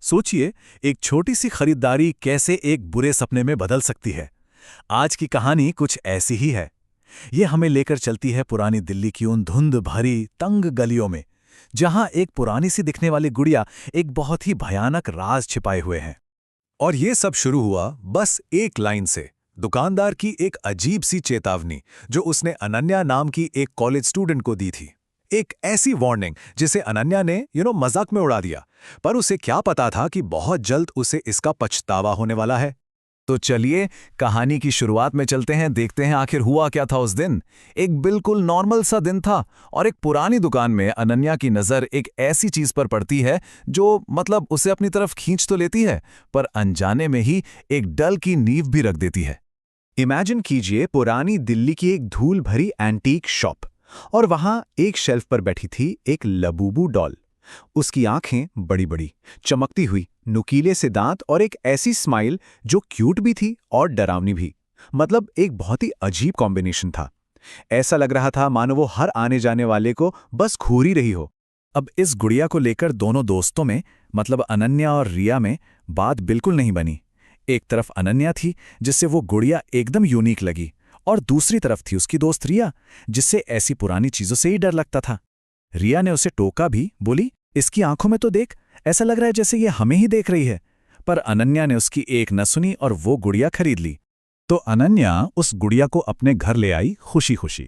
सोचिए, एक छोटी सी खरीदारी कैसे एक बुरे सपने में बदल सकती है। आज की कहानी कुछ ऐसी ही है। ये हमें लेकर चलती है पुरानी दिल्ली की उन धुंध भरी तंग गलियों में, जहां एक पुरानी सी दिखने वाली गुड़िया एक बहुत ही भयानक राज छिपाए हुए हैं। और ये सब शुरू हुआ बस एक लाइन से, दुकानदार की एक अजीब सी चेतावनी जो उसने अनन्या नाम की एक कॉलेज स्टूडेंट को दी थी। एक ऐसी वार्निंग जिसे अनन्या ने मजाक में उड़ा दिया, पर उसे क्या पता था कि बहुत जल्द उसे इसका पछतावा होने वाला है। तो चलिए कहानी की शुरुआत में चलते हैं, देखते हैं आखिर हुआ क्या था उस दिन। एक बिल्कुल नॉर्मल सा दिन था और एक पुरानी दुकान में अनन्या की नज़र एक ऐसी चीज पर पड़ती है जो उसे अपनी तरफ खींच तो लेती है, पर अनजाने में ही एक डल की नींव भी रख देती है। इमेजिन कीजिए पुरानी दिल्ली की एक धूल भरी एंटीक शॉप, और वहां एक शेल्फ पर बैठी थी एक लबूबू डॉल। उसकी आंखें बड़ी बड़ी, चमकती हुई, नुकीले से दांत और एक ऐसी स्माइल जो क्यूट भी थी और डरावनी भी। एक बहुत ही अजीब कॉम्बिनेशन था। ऐसा लग रहा था मानो वो हर आने जाने वाले को बस घूर ही रही हो। अब इस गुड़िया को लेकर दोनों दोस्तों में, अनन्या और रिया में, बात बिल्कुल नहीं बनी। एक तरफ अनन्या थी जिससे वो गुड़िया एकदम यूनिक लगी, और दूसरी तरफ थी उसकी दोस्त रिया, जिससे ऐसी पुरानी चीजों से ही डर लगता था। रिया ने उसे टोका भी, बोली, इसकी आंखों में तो देख, ऐसा लग रहा है जैसे ये हमें ही देख रही है। पर अनन्या ने उसकी एक न सुनी और वो गुड़िया खरीद ली। तो अनन्या उस गुड़िया को अपने घर ले आई खुशी खुशी,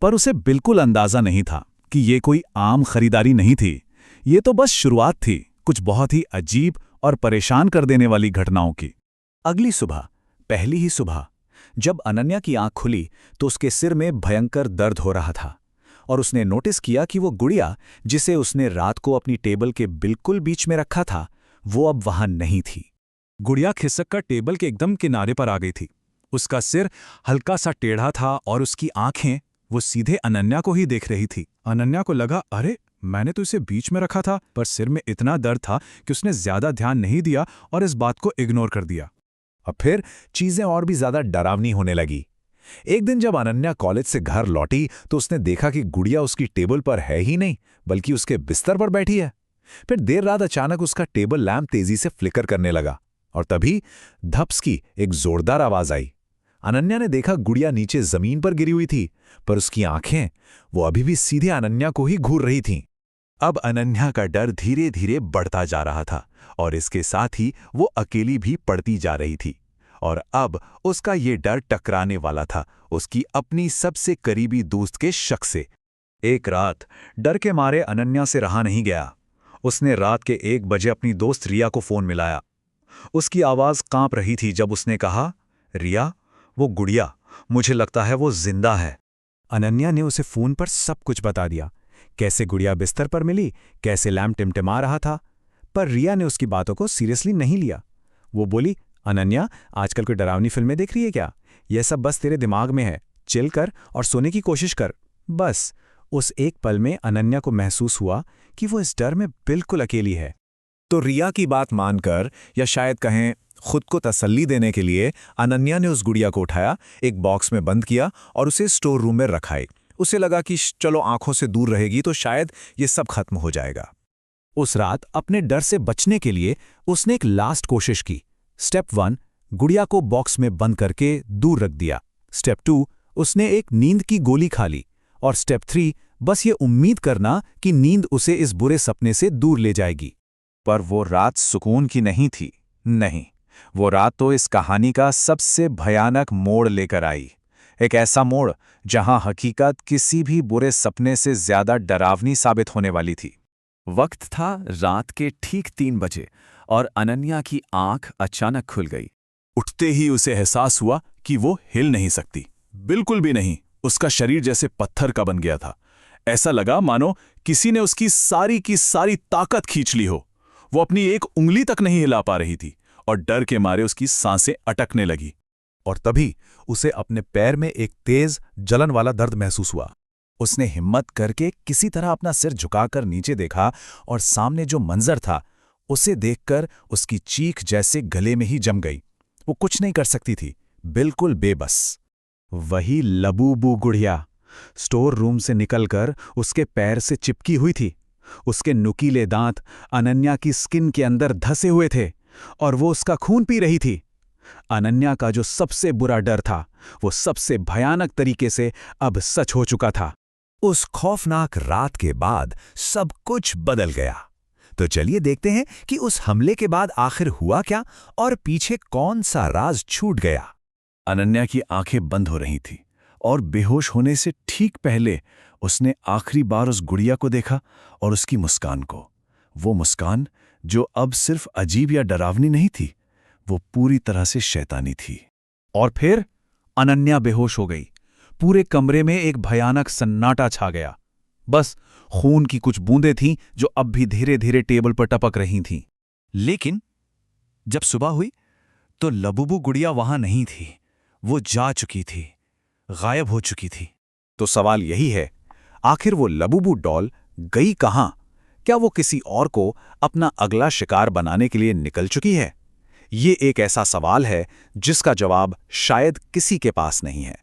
पर उसे बिल्कुल अंदाजा नहीं था कि ये कोई आम खरीदारी नहीं थी। ये तो बस शुरुआत थी कुछ बहुत ही अजीब और परेशान कर देने वाली घटनाओं की। अगली सुबह, पहली ही सुबह, जब अनन्या की आंख खुली तो उसके सिर में भयंकर दर्द हो रहा था, और उसने नोटिस किया कि वो गुड़िया जिसे उसने रात को अपनी टेबल के बिल्कुल बीच में रखा था, वो अब वहां नहीं थी। गुड़िया खिसक कर टेबल के एकदम किनारे पर आ गई थी। उसका सिर हल्का सा टेढ़ा था और उसकी आंखें वो सीधे अनन्या को ही देख रही थी। अनन्या को लगा, अरे मैंने तो इसे बीच में रखा था, पर सिर में इतना दर्द था कि उसने ज्यादा ध्यान नहीं दिया और इस बात को इग्नोर कर दिया। अब फिर चीजें और भी ज्यादा डरावनी होने लगी। एक दिन जब अनन्या कॉलेज से घर लौटी तो उसने देखा कि गुड़िया उसकी टेबल पर है ही नहीं, बल्कि उसके बिस्तर पर बैठी है। फिर देर रात अचानक उसका टेबल लैंप तेजी से फ्लिकर करने लगा, और तभी धप्स की एक जोरदार आवाज आई। अनन्या ने देखा गुड़िया नीचे जमीन पर गिरी हुई थी, पर उसकी आंखें वो अभी भी सीधे अनन्या को ही घूर रही थीं। अब अनन्या का डर धीरे धीरे बढ़ता जा रहा था, और इसके साथ ही वो अकेली भी पड़ती जा रही थी। और अब उसका ये डर टकराने वाला था उसकी अपनी सबसे करीबी दोस्त के शक से। एक रात डर के मारे अनन्या से रहा नहीं गया। उसने रात के 1 बजे अपनी दोस्त रिया को फोन मिलाया। उसकी आवाज कांप रही थी जब उसने कहा, रिया, वो गुड़िया, मुझे लगता है वो जिंदा है। अनन्या ने उसे फोन पर सब कुछ बता दिया, कैसे गुड़िया बिस्तर पर मिली, कैसे लैंप टिमटिमा रहा था। पर रिया ने उसकी बातों को सीरियसली नहीं लिया। वो बोली, अनन्या, आजकल कोई डरावनी फिल्में देख रही है क्या? यह सब बस तेरे दिमाग में है, चिल कर और सोने की कोशिश कर, बस। उस एक पल में अनन्या को महसूस हुआ कि वो इस डर में बिल्कुल अकेली है। तो रिया की बात मानकर, या शायद कहें खुद को तसल्ली देने के लिए, अनन्या ने उस गुड़िया को उठाया, एक बॉक्स में बंद किया और उसे स्टोर रूम में रखाई। उसे लगा कि चलो आंखों से दूर रहेगी तो शायद ये सब खत्म हो जाएगा। उस रात अपने डर से बचने के लिए उसने एक लास्ट कोशिश की। स्टेप 1, गुड़िया को बॉक्स में बंद करके दूर रख दिया। स्टेप 2, उसने एक नींद की गोली खा ली। और स्टेप 3, बस ये उम्मीद करना कि नींद उसे इस बुरे सपने से दूर ले जाएगी। पर वो रात सुकून की नहीं थी। नहीं, वो रात तो इस कहानी का सबसे भयानक मोड़ लेकर आई। एक ऐसा मोड़ जहां हकीकत किसी भी बुरे सपने से ज्यादा डरावनी साबित होने वाली थी। वक्त था रात के ठीक 3 बजे, और अनन्या की आंख अचानक खुल गई। उठते ही उसे एहसास हुआ कि वो हिल नहीं सकती, बिल्कुल भी नहीं। उसका शरीर जैसे पत्थर का बन गया था। ऐसा लगा मानो किसी ने उसकी सारी की सारी ताकत खींच ली हो। वो अपनी एक उंगली तक नहीं हिला पा रही थी, और डर के मारे उसकी सांसें अटकने लगी। और तभी उसे अपने पैर में एक तेज जलन वाला दर्द महसूस हुआ। उसने हिम्मत करके किसी तरह अपना सिर झुकाकर नीचे देखा, और सामने जो मंजर था उसे देखकर उसकी चीख जैसे गले में ही जम गई। वो कुछ नहीं कर सकती थी, बिल्कुल बेबस। वही लबूबू गुड़िया स्टोर रूम से निकलकर उसके पैर से चिपकी हुई थी। उसके नुकीले दांत अनन्या की स्किन के अंदर धसे हुए थे और वो उसका खून पी रही थी। अनन्या का जो सबसे बुरा डर था, वो सबसे भयानक तरीके से अब सच हो चुका था। उस खौफनाक रात के बाद सब कुछ बदल गया। तो चलिए देखते हैं कि उस हमले के बाद आखिर हुआ क्या और पीछे कौन सा राज छूट गया। अनन्या की आंखें बंद हो रही थी और बेहोश होने से ठीक पहले उसने आखिरी बार उस गुड़िया को देखा और उसकी मुस्कान को। वो मुस्कान जो अब सिर्फ अजीब या डरावनी नहीं थी, वो पूरी तरह से शैतानी थी। और फिर अनन्या बेहोश हो गई। पूरे कमरे में एक भयानक सन्नाटा छा गया। बस खून की कुछ बूंदें थीं जो अब भी धीरे धीरे टेबल पर टपक रही थीं। लेकिन जब सुबह हुई तो लबुबू गुड़िया वहां नहीं थी। वो जा चुकी थी, गायब हो चुकी थी। तो सवाल यही है, आखिर वो लबुबू डॉल गई कहां? क्या वो किसी और को अपना अगला शिकार बनाने के लिए निकल चुकी है? ये एक ऐसा सवाल है जिसका जवाब शायद किसी के पास नहीं है।